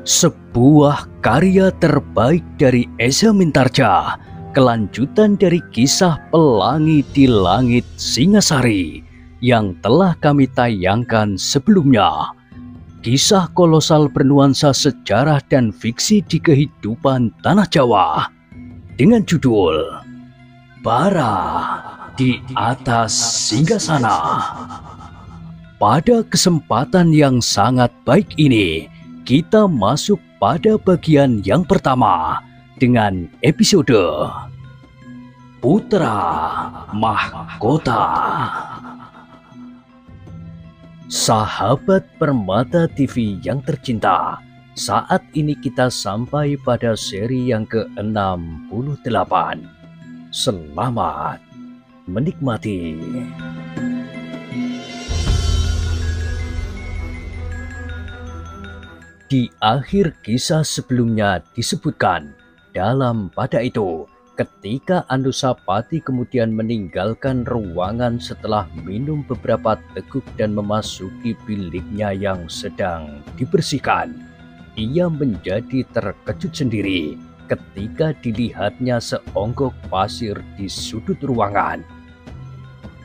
Sebuah karya terbaik dari Esa Mintarja, kelanjutan dari kisah Pelangi di Langit Singasari yang telah kami tayangkan sebelumnya. Kisah kolosal bernuansa sejarah dan fiksi di kehidupan tanah Jawa dengan judul Bara di Atas Singgasana. Pada kesempatan yang sangat baik ini, kita masuk pada bagian yang pertama dengan episode Putra Mahkota. Sahabat Permata TV yang tercinta, saat ini kita sampai pada seri yang ke-68. Selamat menikmati. Di akhir kisah sebelumnya disebutkan, dalam pada itu, ketika Anusapati kemudian meninggalkan ruangan setelah minum beberapa teguk dan memasuki biliknya yang sedang dibersihkan, ia menjadi terkejut sendiri ketika dilihatnya seonggok pasir di sudut ruangan.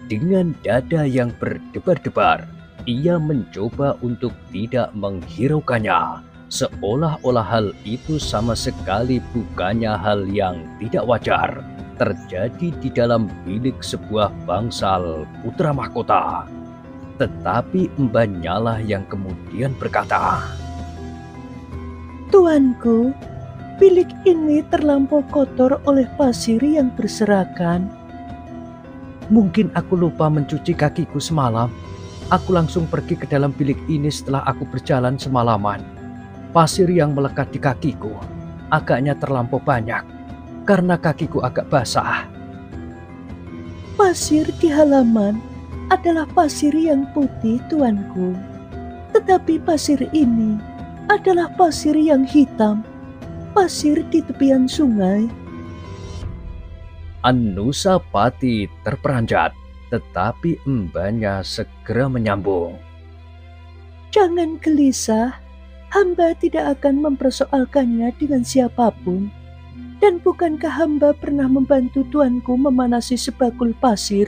Dengan dada yang berdebar-debar, ia mencoba untuk tidak menghiraukannya, seolah-olah hal itu sama sekali bukannya hal yang tidak wajar terjadi di dalam bilik sebuah bangsal putra mahkota. Tetapi mbaknya lah yang kemudian berkata, "Tuanku, bilik ini terlampau kotor oleh pasir yang berserakan. Mungkin aku lupa mencuci kakiku semalam. Aku langsung pergi ke dalam bilik ini setelah aku berjalan semalaman. Pasir yang melekat di kakiku agaknya terlampau banyak karena kakiku agak basah." Pasir di halaman adalah pasir yang putih, tuanku. Tetapi pasir ini adalah pasir yang hitam, pasir di tepian sungai. Anusapati terperanjat, tetapi mbaknya segera menyambung. "Jangan gelisah, hamba tidak akan mempersoalkannya dengan siapapun. Dan bukankah hamba pernah membantu tuanku memanasi sebakul pasir?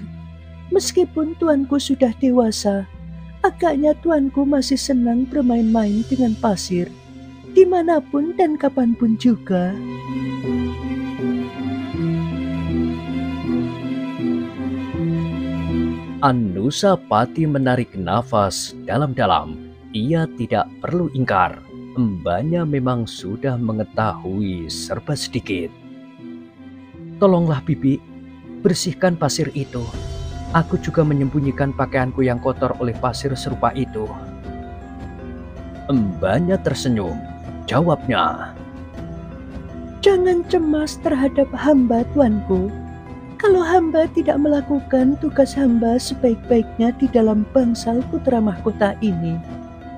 Meskipun tuanku sudah dewasa, agaknya tuanku masih senang bermain-main dengan pasir, dimanapun dan kapanpun juga." Anusapati menarik nafas dalam-dalam. Ia tidak perlu ingkar, mbaknya memang sudah mengetahui serba sedikit. "Tolonglah Bibi, bersihkan pasir itu. Aku juga menyembunyikan pakaianku yang kotor oleh pasir serupa itu." Mbaknya tersenyum, jawabnya, "Jangan cemas terhadap hamba, tuanku. Kalau hamba tidak melakukan tugas hamba sebaik-baiknya di dalam bangsal putra mahkota ini,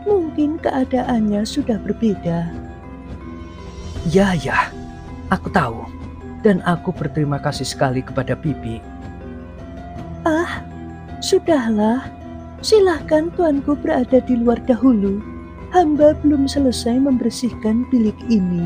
mungkin keadaannya sudah berbeda." Ya, aku tahu. Dan aku berterima kasih sekali kepada Bibi." "Ah, sudahlah. Silahkan tuanku berada di luar dahulu. Hamba belum selesai membersihkan bilik ini."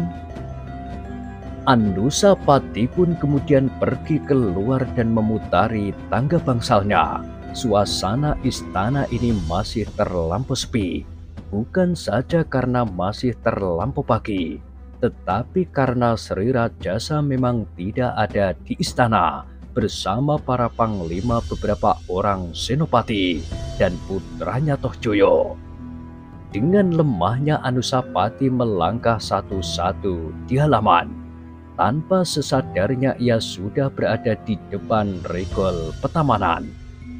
Anusapati pun kemudian pergi keluar dan memutari tangga bangsalnya. Suasana istana ini masih terlampau sepi, bukan saja karena masih terlampau pagi, tetapi karena Sri Rajasa memang tidak ada di istana bersama para panglima beberapa orang senopati dan putranya Tohjoyo. Dengan lemahnya Anusapati melangkah satu-satu di halaman. Tanpa sesadarnya ia sudah berada di depan regol petamanan.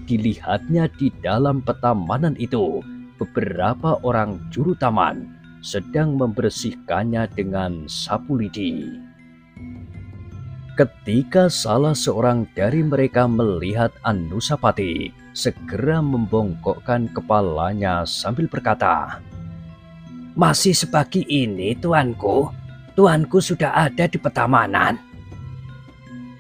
Dilihatnya di dalam petamanan itu beberapa orang juru taman sedang membersihkannya dengan sapu lidi. Ketika salah seorang dari mereka melihat Anusapati, segera membongkokkan kepalanya sambil berkata, "Masih sepagi ini, tuanku? Tuanku sudah ada di petamanan."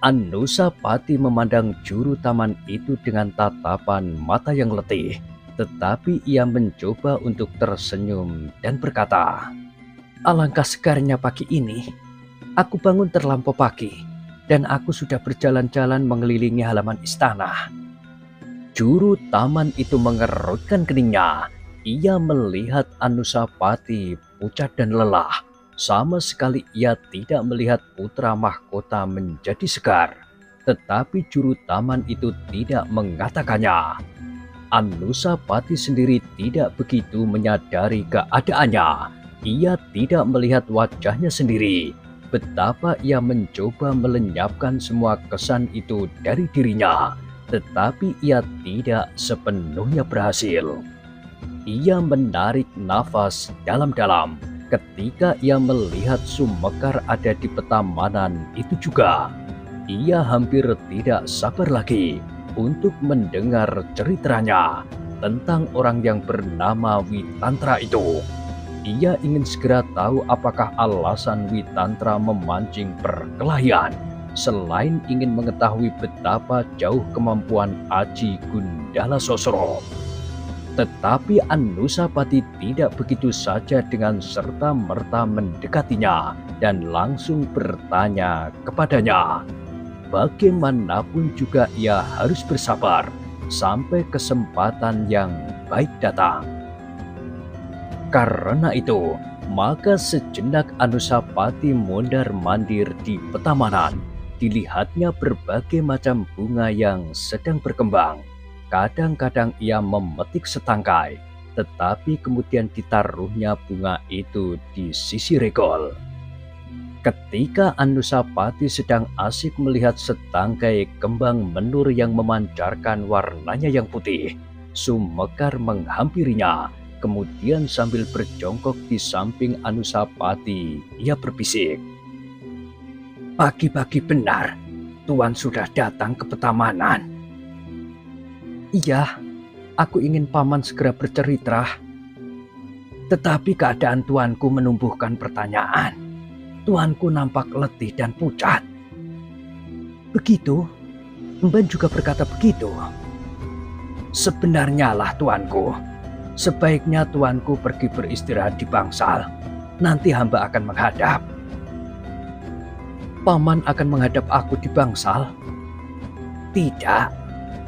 Anusapati memandang juru taman itu dengan tatapan mata yang letih, tetapi ia mencoba untuk tersenyum dan berkata, Alangkah segarnya pagi ini. Aku bangun terlampau pagi dan aku sudah berjalan-jalan mengelilingi halaman istana. Juru taman itu mengerutkan keningnya. Ia melihat Anusapati pucat dan lelah. Sama sekali ia tidak melihat putra mahkota menjadi segar. Tetapi juru taman itu tidak mengatakannya. Anusapati sendiri tidak begitu menyadari keadaannya. Ia tidak melihat wajahnya sendiri. Betapa ia mencoba melenyapkan semua kesan itu dari dirinya. Tetapi ia tidak sepenuhnya berhasil. Ia menarik nafas dalam-dalam ketika ia melihat Sumekar ada di petamanan itu juga. Ia hampir tidak sabar lagi untuk mendengar ceritanya tentang orang yang bernama Witantra itu. Ia ingin segera tahu apakah alasan Witantra memancing perkelahian. Selain ingin mengetahui betapa jauh kemampuan Aji Gundala Sosro. Tetapi Anusapati tidak begitu saja dengan serta-merta mendekatinya dan langsung bertanya kepadanya. Bagaimanapun juga ia harus bersabar sampai kesempatan yang baik datang. Karena itu, maka sejenak Anusapati mondar-mandir di petamanan. Dilihatnya berbagai macam bunga yang sedang berkembang. Kadang-kadang ia memetik setangkai, tetapi kemudian ditaruhnya bunga itu di sisi regol. Ketika Anusapati sedang asik melihat setangkai kembang menur yang memancarkan warnanya yang putih, Sumekar menghampirinya. Kemudian sambil berjongkok di samping Anusapati, ia berbisik. Pagi-pagi benar, Tuan sudah datang ke petamanan. Iya, aku ingin paman segera bercerita. Tetapi keadaan tuanku menumbuhkan pertanyaan. Tuanku nampak letih dan pucat. Begitu? Emban juga berkata begitu. Sebenarnya lah tuanku. Sebaiknya tuanku pergi beristirahat di bangsal. Nanti hamba akan menghadap. Paman akan menghadap aku di bangsal? Tidak,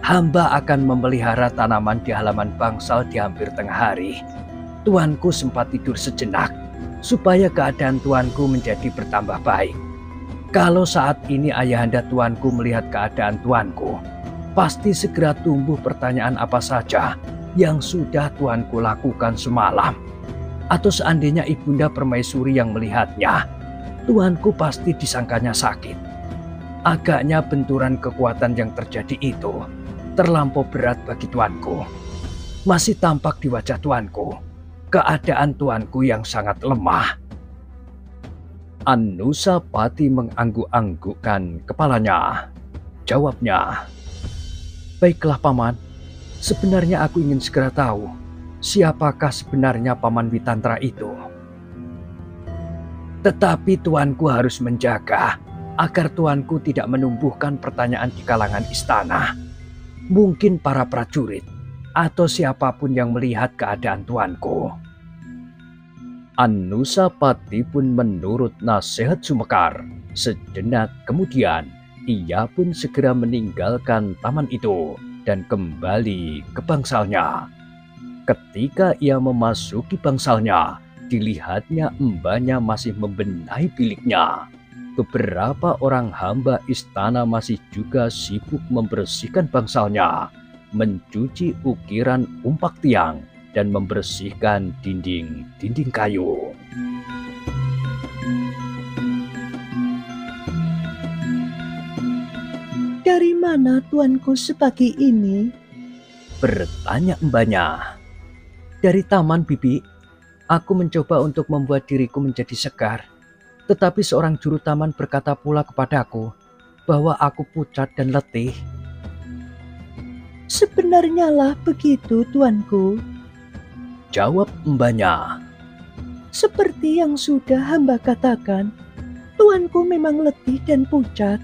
hamba akan memelihara tanaman di halaman bangsal di hampir tengah hari. Tuanku sempat tidur sejenak, supaya keadaan tuanku menjadi bertambah baik. Kalau saat ini ayahanda tuanku melihat keadaan tuanku, pasti segera tumbuh pertanyaan apa saja yang sudah tuanku lakukan semalam. Atau seandainya ibunda permaisuri yang melihatnya, tuanku pasti disangkanya sakit. Agaknya benturan kekuatan yang terjadi itu terlampau berat bagi tuanku. Masih tampak di wajah tuanku keadaan tuanku yang sangat lemah. Anusapati mengangguk-anggukkan kepalanya. Jawabnya, baiklah paman, sebenarnya aku ingin segera tahu siapakah sebenarnya paman Witantra itu. Tetapi tuanku harus menjaga agar tuanku tidak menumbuhkan pertanyaan di kalangan istana. Mungkin para prajurit atau siapapun yang melihat keadaan tuanku. Anusapati pun menurut nasihat Sumekar. Sejenak kemudian, ia pun segera meninggalkan taman itu dan kembali ke bangsalnya. Ketika ia memasuki bangsalnya, dilihatnya embanya masih membenahi biliknya. Beberapa orang hamba istana masih juga sibuk membersihkan bangsalnya, mencuci ukiran umpak tiang, dan membersihkan dinding-dinding kayu. Dari mana tuanku sepagi ini? Bertanya embanya. Dari taman, Bibi. Aku mencoba untuk membuat diriku menjadi segar. Tetapi seorang juru taman berkata pula kepadaku bahwa aku pucat dan letih. Sebenarnya lah begitu, tuanku. Jawab embanya. Seperti yang sudah hamba katakan, tuanku memang letih dan pucat.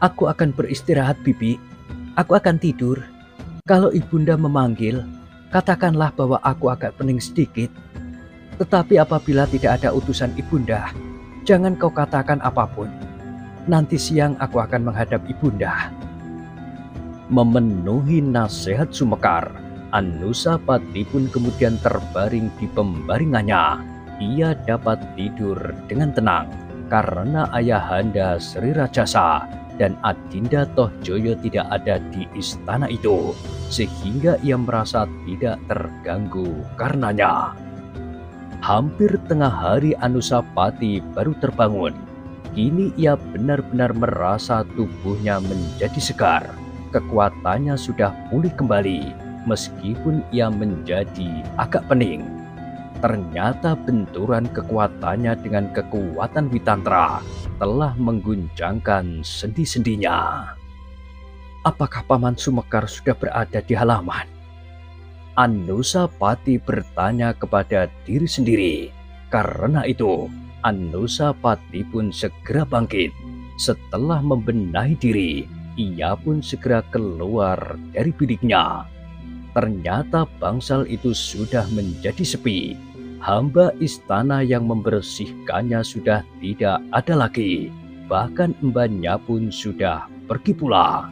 Aku akan beristirahat, Bibi. Aku akan tidur. Kalau ibunda memanggil, katakanlah bahwa aku agak pening sedikit. Tetapi apabila tidak ada utusan ibunda, jangan kau katakan apapun. Nanti siang aku akan menghadap ibunda." Memenuhi nasihat Sumekar, Anusapati pun kemudian terbaring di pembaringannya. Ia dapat tidur dengan tenang karena ayahanda Sri Rajasa dan Adinda Tohjoyo tidak ada di istana itu, sehingga ia merasa tidak terganggu karenanya. Hampir tengah hari Anusapati baru terbangun. Kini ia benar-benar merasa tubuhnya menjadi segar. Kekuatannya sudah pulih kembali, meskipun ia menjadi agak pening. Ternyata benturan kekuatannya dengan kekuatan Witantra telah mengguncangkan sendi-sendinya. Apakah Paman Sumekar sudah berada di halaman? Anusapati bertanya kepada diri sendiri. Karena itu, Anusapati pun segera bangkit. Setelah membenahi diri, ia pun segera keluar dari biliknya. Ternyata bangsal itu sudah menjadi sepi. Hamba istana yang membersihkannya sudah tidak ada lagi. Bahkan mbaknya pun sudah pergi pula.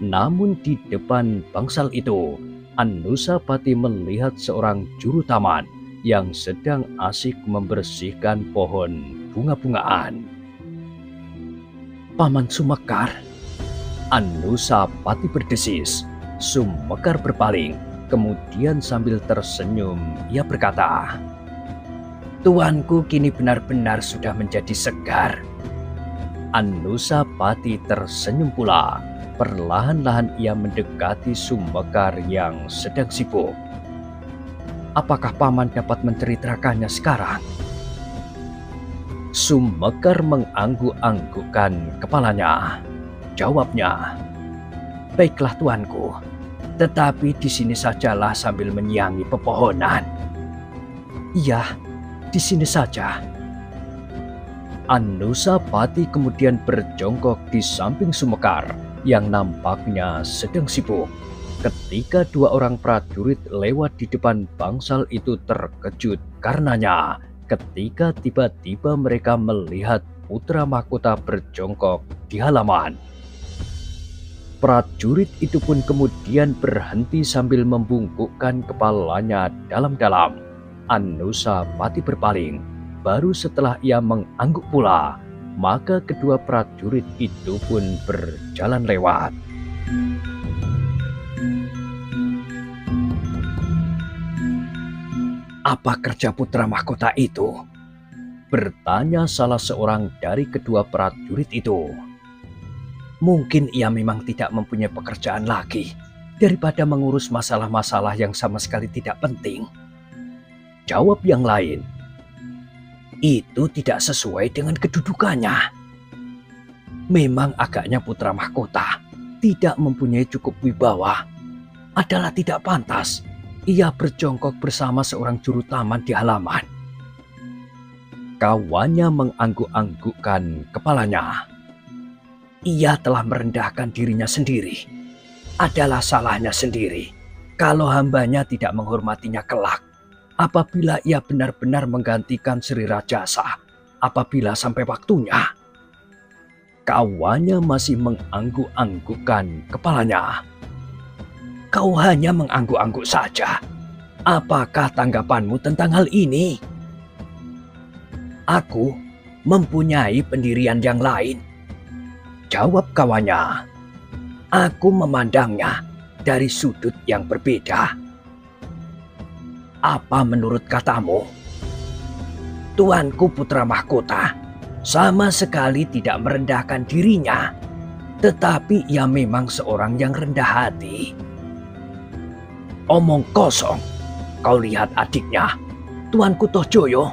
Namun di depan bangsal itu, Anusapati melihat seorang juru taman yang sedang asik membersihkan pohon bunga-bungaan. "Paman Sumekar?" Anusapati berdesis. Sumekar berpaling. Kemudian sambil tersenyum, ia berkata, "Tuanku kini benar-benar sudah menjadi segar." Anusapati tersenyum pula. Perlahan-lahan ia mendekati Sumekar yang sedang sibuk. "Apakah Paman dapat menceritakannya sekarang?" Sumekar mengangguk-anggukkan kepalanya. Jawabnya, "Baiklah tuanku, tetapi di sini sajalah sambil menyiangi pepohonan." "Iya, di sini saja." Anusapati kemudian berjongkok di samping Sumekar yang nampaknya sedang sibuk. Ketika dua orang prajurit lewat di depan bangsal itu terkejut karenanya ketika tiba-tiba mereka melihat putra mahkota berjongkok di halaman. Prajurit itu pun kemudian berhenti sambil membungkukkan kepalanya dalam-dalam. Anusapati berpaling. Baru setelah ia mengangguk pula, maka kedua prajurit itu pun berjalan lewat. "Apa kerja putra mahkota itu?" bertanya salah seorang dari kedua prajurit itu. "Mungkin ia memang tidak mempunyai pekerjaan lagi daripada mengurus masalah-masalah yang sama sekali tidak penting," jawab yang lain. "Itu tidak sesuai dengan kedudukannya. Memang agaknya putra mahkota tidak mempunyai cukup wibawa. Adalah tidak pantas ia berjongkok bersama seorang juru taman di halaman." Kawannya mengangguk-anggukkan kepalanya. "Ia telah merendahkan dirinya sendiri. Adalah salahnya sendiri kalau hambanya tidak menghormatinya kelak. Apabila ia benar-benar menggantikan Sri Rajasa, apabila sampai waktunya." Kawannya masih mengangguk-anggukkan kepalanya. "Kau hanya mengangguk-angguk saja. Apakah tanggapanmu tentang hal ini?" "Aku mempunyai pendirian yang lain," jawab kawannya. "Aku memandangnya dari sudut yang berbeda." "Apa menurut katamu?" "Tuanku putra mahkota sama sekali tidak merendahkan dirinya, tetapi ia memang seorang yang rendah hati." "Omong kosong. Kau lihat adiknya, Tuanku Tohjoyo.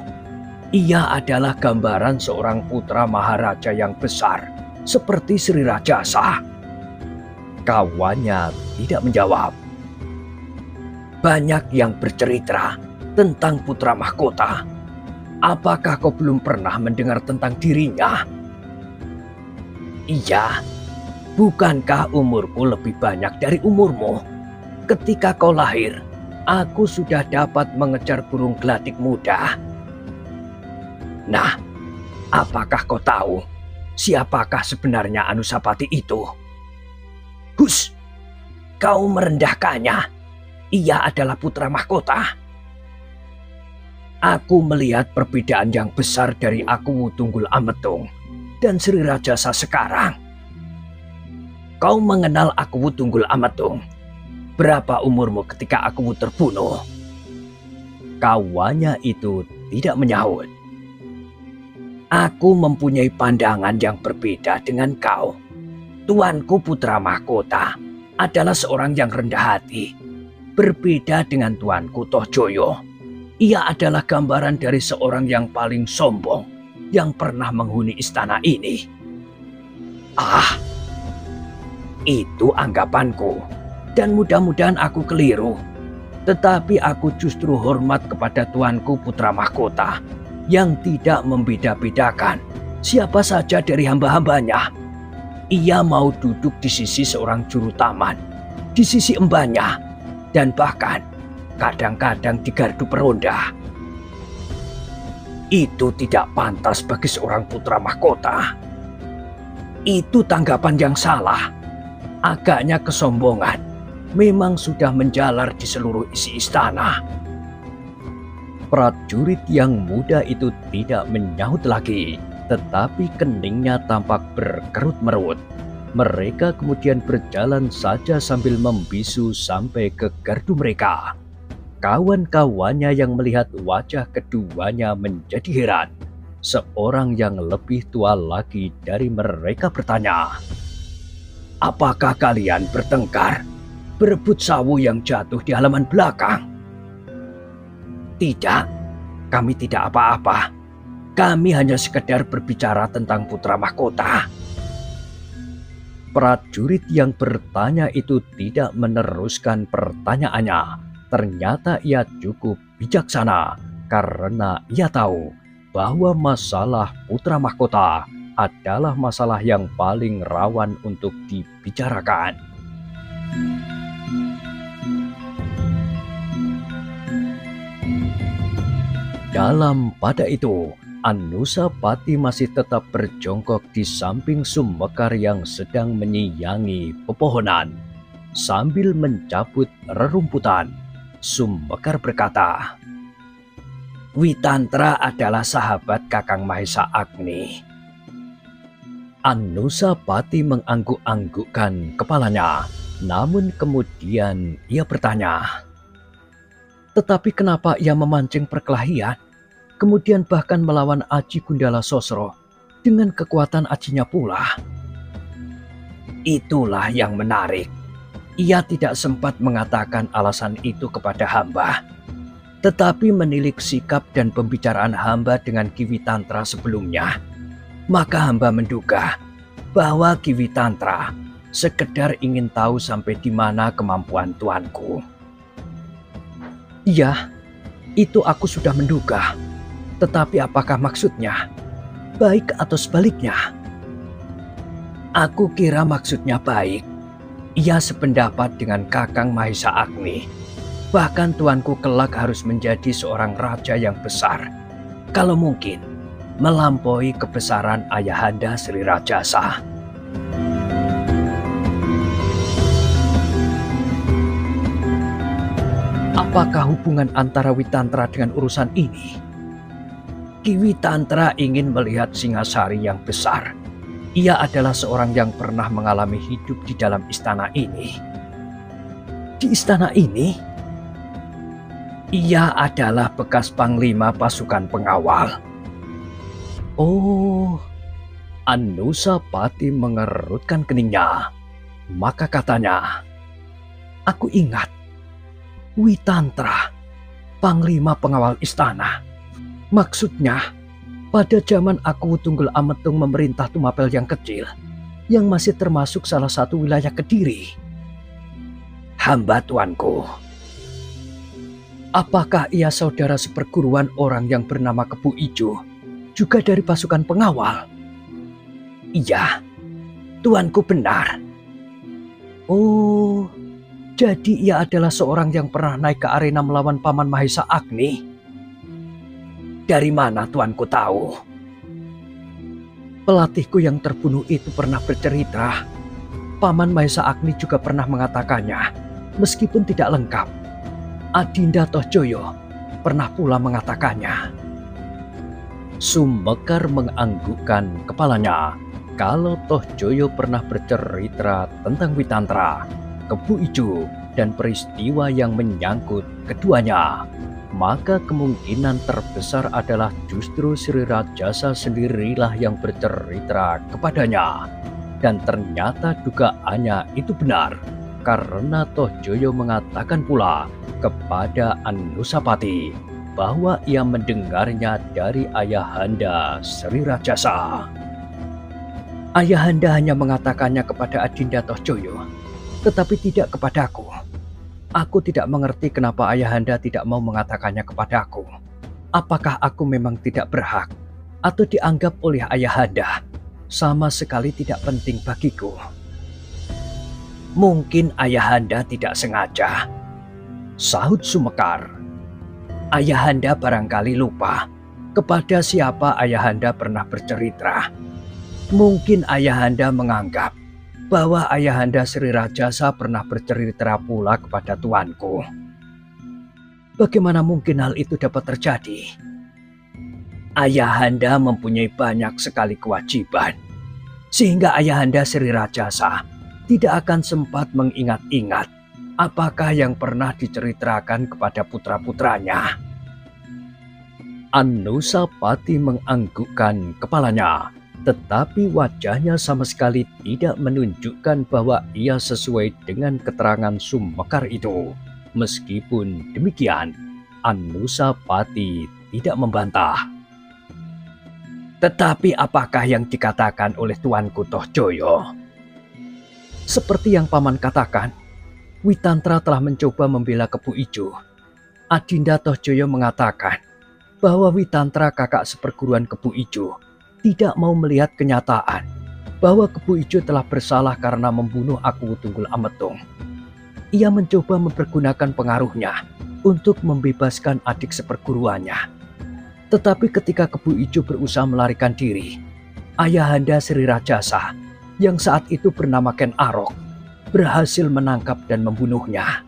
Ia adalah gambaran seorang putra maharaja yang besar seperti Sri Rajasa." Kawannya tidak menjawab. "Banyak yang bercerita tentang putra mahkota. Apakah kau belum pernah mendengar tentang dirinya?" "Iya, bukankah umurku lebih banyak dari umurmu? Ketika kau lahir, aku sudah dapat mengejar burung gelatik muda. Nah, apakah kau tahu siapakah sebenarnya Anusapati itu? Hus, kau merendahkannya. Ia adalah putra mahkota. Aku melihat perbedaan yang besar dari Aku Tunggul Ametung dan Sri Rajasa sekarang. Kau mengenal Aku Tunggul Ametung? Berapa umurmu ketika Aku terbunuh? Kawannya itu tidak menyahut. Aku mempunyai pandangan yang berbeda dengan kau. Tuanku putra mahkota adalah seorang yang rendah hati. Berbeda dengan tuanku Tohjoyo. Ia adalah gambaran dari seorang yang paling sombong yang pernah menghuni istana ini. Ah, itu anggapanku. Dan mudah-mudahan aku keliru. Tetapi aku justru hormat kepada tuanku putra mahkota yang tidak membeda-bedakan siapa saja dari hamba-hambanya. Ia mau duduk di sisi seorang juru taman, di sisi embahnya, dan bahkan kadang-kadang di gardu peronda. Itu tidak pantas bagi seorang putra mahkota. Itu tanggapan yang salah. Agaknya kesombongan memang sudah menjalar di seluruh isi istana. Prajurit yang muda itu tidak menyahut lagi, tetapi keningnya tampak berkerut-merut. Mereka kemudian berjalan saja sambil membisu sampai ke gardu mereka. Kawan-kawannya yang melihat wajah keduanya menjadi heran. Seorang yang lebih tua lagi dari mereka bertanya, "Apakah kalian bertengkar, berebut sawu yang jatuh di halaman belakang?" "Tidak, kami tidak apa-apa. Kami hanya sekedar berbicara tentang putra mahkota." Prajurit yang bertanya itu tidak meneruskan pertanyaannya. Ternyata ia cukup bijaksana karena ia tahu bahwa masalah putra mahkota adalah masalah yang paling rawan untuk dibicarakan. Dalam pada itu, Anusapati masih tetap berjongkok di samping Sumbekar yang sedang menyiyangi pepohonan. Sambil mencabut rerumputan, Sumbekar berkata, "Witantra adalah sahabat Kakang Mahesa Agni." Anusapati mengangguk-anggukkan kepalanya, namun kemudian ia bertanya, "Tetapi kenapa ia memancing perkelahian, kemudian bahkan melawan Aji Gundala Sosro dengan kekuatan ajinya pula?" Itulah yang menarik. Ia tidak sempat mengatakan alasan itu kepada hamba, tetapi menilik sikap dan pembicaraan hamba dengan Ki Witantra sebelumnya. Maka hamba menduga bahwa Ki Witantra sekedar ingin tahu sampai di mana kemampuan tuanku. "Iya, itu aku sudah menduga. Tetapi apakah maksudnya? Baik atau sebaliknya?" "Aku kira maksudnya baik. Ia sependapat dengan Kakang Mahesa Agni. Bahkan tuanku kelak harus menjadi seorang raja yang besar. Kalau mungkin, melampaui kebesaran ayahanda Sri Rajasa." Apakah hubungan antara Witantra dengan urusan ini? Ki Witantra ingin melihat Singasari yang besar. Ia adalah seorang yang pernah mengalami hidup di dalam istana ini. Di istana ini? Ia adalah bekas panglima pasukan pengawal. Oh, Anusapati mengerutkan keningnya. Maka katanya, "Aku ingat. Witantra, panglima pengawal istana. Maksudnya, pada zaman Aku Tunggul Ametung memerintah Tumapel yang kecil, yang masih termasuk salah satu wilayah Kediri." "Hamba tuanku." "Apakah ia saudara seperguruan orang yang bernama Kebu Ijo, juga dari pasukan pengawal?" "Iya, tuanku benar." "Oh, Jadi ia adalah seorang yang pernah naik ke arena melawan Paman Mahesa Agni? Dari mana tuanku tahu? Pelatihku yang terbunuh itu pernah bercerita. Paman Mahesa Agni juga pernah mengatakannya, meskipun tidak lengkap. Adinda Tohjoyo pernah pula mengatakannya. Sumekar menganggukkan kepalanya. Kalau Tohjoyo pernah bercerita tentang Witantra, Kebu Ijo, dan peristiwa yang menyangkut keduanya, maka kemungkinan terbesar adalah justru Sri Rajasa sendirilah yang bercerita kepadanya. Dan ternyata dugaannya itu benar, karena Tohjoyo mengatakan pula kepada Anusapati bahwa ia mendengarnya dari ayahanda Sri Rajasa. Ayahanda hanya mengatakannya kepada Adinda Tohjoyo, tetapi tidak kepadaku. Aku tidak mengerti kenapa ayahanda tidak mau mengatakannya kepadaku. Apakah aku memang tidak berhak atau dianggap oleh ayahanda sama sekali tidak penting bagiku? Mungkin ayahanda tidak sengaja, sahut Sumekar. Ayahanda barangkali lupa kepada siapa ayahanda pernah bercerita. Mungkin ayahanda menganggap bahwa ayahanda Sri Rajasa pernah bercerita pula kepada tuanku. Bagaimana mungkin hal itu dapat terjadi? Ayahanda mempunyai banyak sekali kewajiban, sehingga ayahanda Sri Rajasa tidak akan sempat mengingat-ingat apakah yang pernah diceritakan kepada putra-putranya. Anusapati menganggukkan kepalanya, tetapi wajahnya sama sekali tidak menunjukkan bahwa ia sesuai dengan keterangan Sumekar itu. Meskipun demikian, Anusapati tidak membantah. Tetapi apakah yang dikatakan oleh tuanku Tohjoyo? Seperti yang paman katakan, Witantra telah mencoba membela Kebu Ijo. Adinda Tohjoyo mengatakan bahwa Witantra kakak seperguruan Kebu Ijo tidak mau melihat kenyataan bahwa Kebu Ijo telah bersalah karena membunuh Aku Tunggul Ametung. Ia mencoba mempergunakan pengaruhnya untuk membebaskan adik seperguruannya. Tetapi ketika Kebu Ijo berusaha melarikan diri, ayahanda Sri Rajasa yang saat itu bernama Ken Arok berhasil menangkap dan membunuhnya.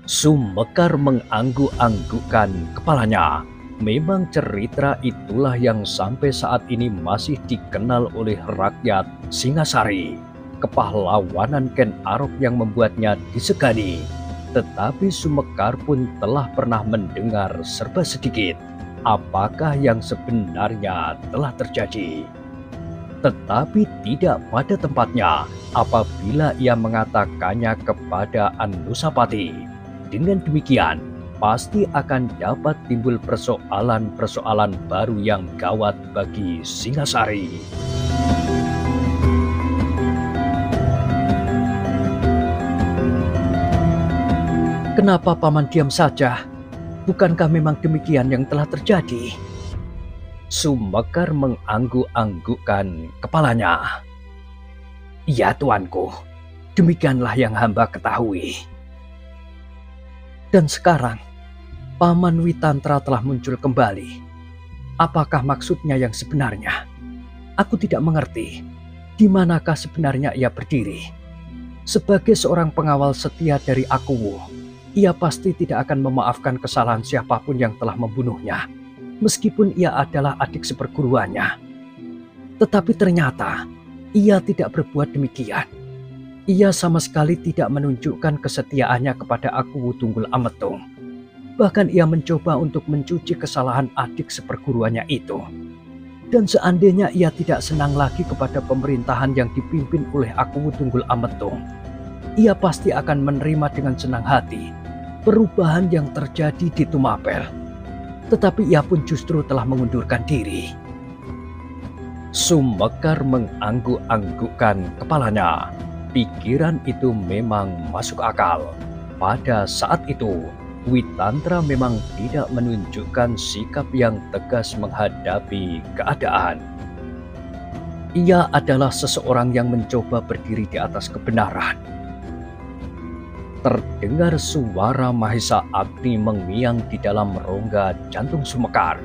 Sumekar mengangguk-anggukkan kepalanya. Memang cerita itulah yang sampai saat ini masih dikenal oleh rakyat Singasari. Kepahlawanan Ken Arok yang membuatnya disegani. Tetapi Sumekar pun telah pernah mendengar serba sedikit apakah yang sebenarnya telah terjadi. Tetapi tidak pada tempatnya apabila ia mengatakannya kepada Anusapati. Dengan demikian, pasti akan dapat timbul persoalan-persoalan baru yang gawat bagi Singasari. Kenapa paman diam saja? Bukankah memang demikian yang telah terjadi? Sumekar mengangguk-anggukkan kepalanya. Ya tuanku, demikianlah yang hamba ketahui. Dan sekarang, Paman Witantra telah muncul kembali. Apakah maksudnya yang sebenarnya? Aku tidak mengerti. Di manakah sebenarnya ia berdiri? Sebagai seorang pengawal setia dari Akuwu, ia pasti tidak akan memaafkan kesalahan siapapun yang telah membunuhnya, meskipun ia adalah adik seperguruannya. Tetapi ternyata ia tidak berbuat demikian. Ia sama sekali tidak menunjukkan kesetiaannya kepada Aku Tunggul Ametung. Bahkan ia mencoba untuk mencuci kesalahan adik seperguruannya itu. Dan seandainya ia tidak senang lagi kepada pemerintahan yang dipimpin oleh Aku Tunggul Ametung, ia pasti akan menerima dengan senang hati perubahan yang terjadi di Tumapel. Tetapi ia pun justru telah mengundurkan diri. Sumekar mengangguk-anggukkan kepalanya. Pikiran itu memang masuk akal. Pada saat itu, Witantra memang tidak menunjukkan sikap yang tegas menghadapi keadaan. Ia adalah seseorang yang mencoba berdiri di atas kebenaran. Terdengar suara Mahesa Agni mengiang di dalam rongga jantung Sumekar.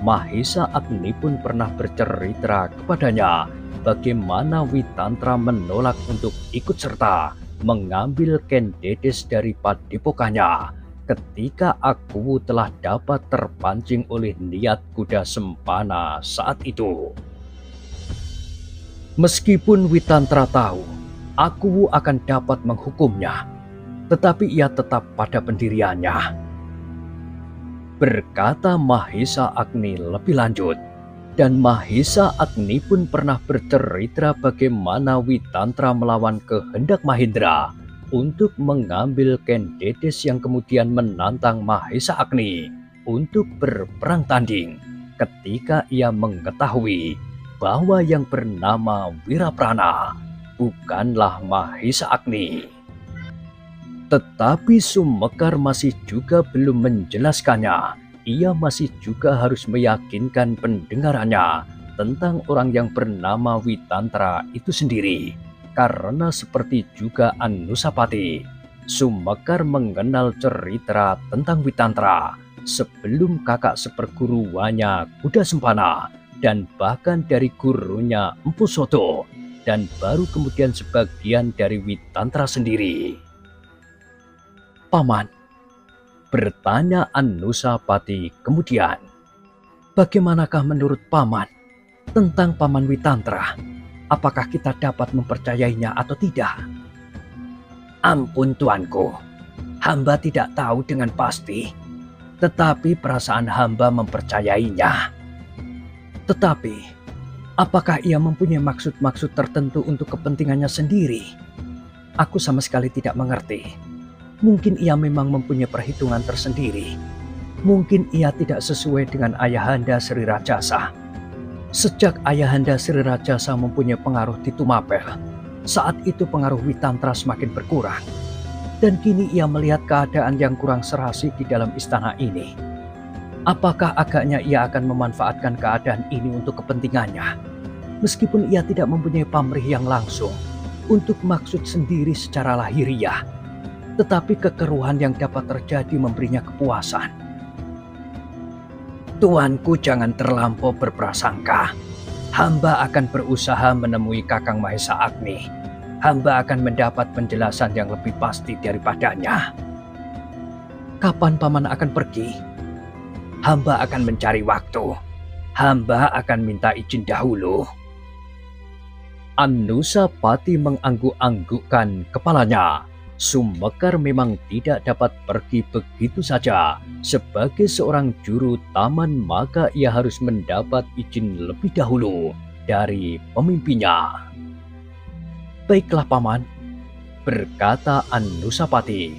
Mahesa Agni pun pernah bercerita kepadanya bagaimana Witantra menolak untuk ikut serta mengambil Ken Dedes dari padepokannya ketika Akuwu telah dapat terpancing oleh niat kuda Sempana saat itu. Meskipun Witantra tahu Akuwu akan dapat menghukumnya, tetapi ia tetap pada pendiriannya. Berkata Mahesa Agni lebih lanjut, dan Mahesa Agni pun pernah bercerita bagaimana Witantra melawan kehendak Mahendra untuk mengambil Ken Dedes yang kemudian menantang Mahesa Agni untuk berperang tanding ketika ia mengetahui bahwa yang bernama Wiraprana bukanlah Mahesa Agni. Tetapi Sumekar masih juga belum menjelaskannya. Ia masih juga harus meyakinkan pendengarannya tentang orang yang bernama Witantra itu sendiri. Karena seperti juga Anusapati, Sumekar mengenal cerita tentang Witantra sebelum kakak seperguruannya Kuda Sempana dan bahkan dari gurunya Empu Soto, dan baru kemudian sebagian dari Witantra sendiri. Paman, bertanya Anusapati kemudian, bagaimanakah menurut Paman tentang Paman Witantra? Apakah kita dapat mempercayainya atau tidak? Ampun tuanku, hamba tidak tahu dengan pasti, tetapi perasaan hamba mempercayainya. Tetapi, apakah ia mempunyai maksud-maksud tertentu untuk kepentingannya sendiri? Aku sama sekali tidak mengerti. Mungkin ia memang mempunyai perhitungan tersendiri. Mungkin ia tidak sesuai dengan Ayahanda Sri Rajasa. Sejak Ayahanda Sri Rajasa mempunyai pengaruh di Tumapel, saat itu pengaruh Witantra semakin berkurang. Dan kini ia melihat keadaan yang kurang serasi di dalam istana ini. Apakah agaknya ia akan memanfaatkan keadaan ini untuk kepentingannya? Meskipun ia tidak mempunyai pamrih yang langsung untuk maksud sendiri secara lahiriah, tetapi kekeruhan yang dapat terjadi memberinya kepuasan. Tuanku jangan terlampau berprasangka. Hamba akan berusaha menemui Kakang Mahesa Agni. Hamba akan mendapat penjelasan yang lebih pasti daripadanya. Kapan Paman akan pergi? Hamba akan mencari waktu. Hamba akan minta izin dahulu. Anusapati mengangguk-anggukkan kepalanya. Sumekar memang tidak dapat pergi begitu saja. Sebagai seorang juru taman, maka ia harus mendapat izin lebih dahulu dari pemimpinnya. Baiklah Paman, berkata Anusapati.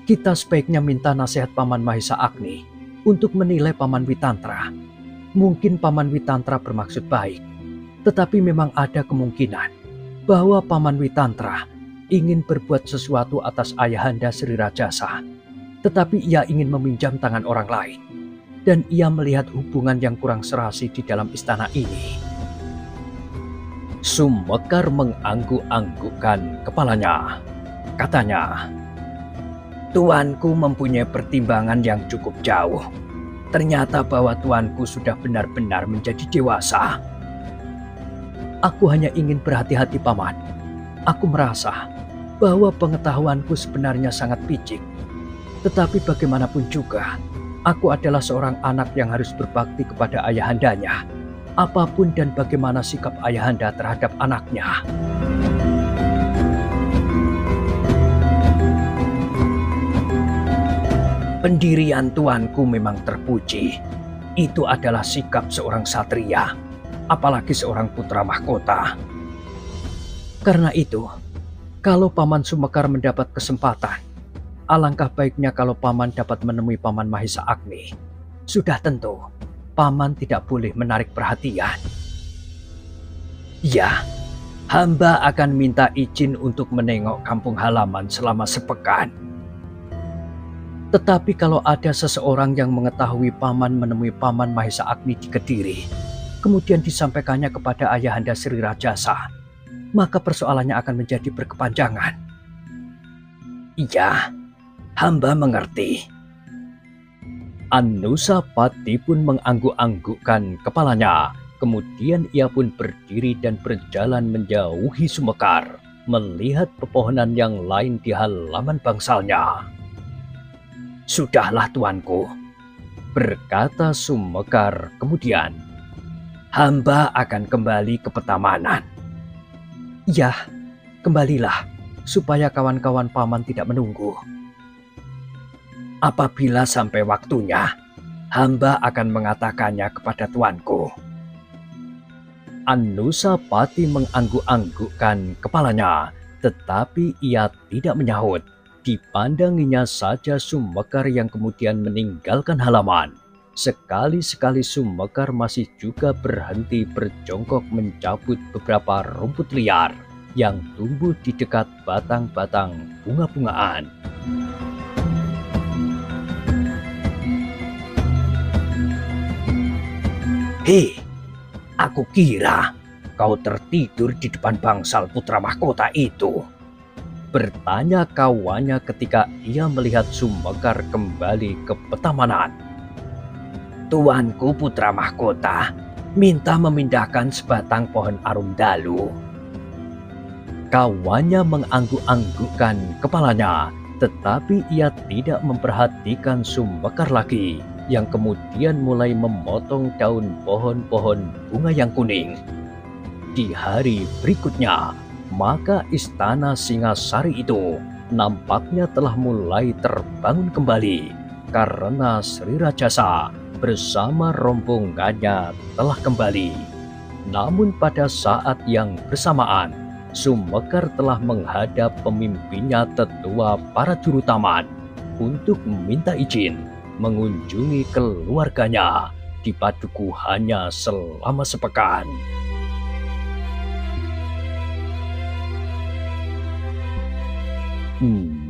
Kita sebaiknya minta nasihat Paman Mahesa Agni untuk menilai Paman Witantra. Mungkin Paman Witantra bermaksud baik, tetapi memang ada kemungkinan bahwa Paman Witantra ingin berbuat sesuatu atas Ayahanda Sri Rajasa, tetapi ia ingin meminjam tangan orang lain, dan ia melihat hubungan yang kurang serasi di dalam istana ini. Sumekar mengangguk-anggukkan kepalanya. Katanya, Tuanku mempunyai pertimbangan yang cukup jauh. Ternyata bahwa Tuanku sudah benar-benar menjadi dewasa. Aku hanya ingin berhati-hati Paman. Aku merasa bahwa pengetahuanku sebenarnya sangat picik. Tetapi bagaimanapun juga, aku adalah seorang anak yang harus berbakti kepada ayahandanya. Apapun dan bagaimana sikap ayahanda terhadap anaknya. Pendirian tuanku memang terpuji. Itu adalah sikap seorang satria, apalagi seorang putra mahkota. Karena itu, kalau Paman Sumekar mendapat kesempatan, alangkah baiknya kalau Paman dapat menemui Paman Mahesa Agni. Sudah tentu, Paman tidak boleh menarik perhatian. Ya, hamba akan minta izin untuk menengok kampung halaman selama sepekan. Tetapi kalau ada seseorang yang mengetahui Paman menemui Paman Mahesa Agni di Kediri, kemudian disampaikannya kepada Ayahanda Sri Rajasa, maka persoalannya akan menjadi berkepanjangan. Iya, hamba mengerti. Anusapati pun mengangguk-anggukkan kepalanya. Kemudian ia pun berdiri dan berjalan menjauhi Sumekar, melihat pepohonan yang lain di halaman bangsalnya. Sudahlah tuanku, berkata Sumekar kemudian. Hamba akan kembali ke Petamanan. Ya, kembalilah, supaya kawan-kawan paman tidak menunggu. Apabila sampai waktunya, hamba akan mengatakannya kepada tuanku. Anusapati mengangguk-anggukkan kepalanya, tetapi ia tidak menyahut. Dipandanginya saja Sumekar yang kemudian meninggalkan halaman. Sekali-sekali Sumekar masih juga berhenti berjongkok mencabut beberapa rumput liar yang tumbuh di dekat batang-batang bunga-bungaan. Hei, aku kira kau tertidur di depan bangsal putra mahkota itu, bertanya kawannya ketika ia melihat Sumekar kembali ke Petamanan. Tuanku putra mahkota minta memindahkan sebatang pohon arumdalu. Kawannya mengangguk-anggukkan kepalanya, tetapi ia tidak memperhatikan Sumekar lagi, yang kemudian mulai memotong daun pohon-pohon bunga yang kuning. Di hari berikutnya, maka istana Singasari itu nampaknya telah mulai terbangun kembali, karena Sri Rajasa bersama rombongannya telah kembali. Namun pada saat yang bersamaan, Sumekar telah menghadap pemimpinnya tetua para juru taman untuk meminta izin mengunjungi keluarganya di padukuhannya selama sepekan.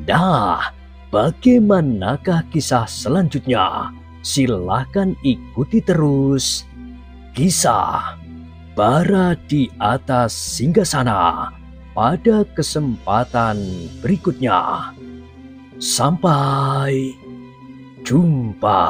Nah, bagaimanakah kisah selanjutnya? Silahkan ikuti terus kisah Bara di Atas Singgasana pada kesempatan berikutnya. Sampai jumpa.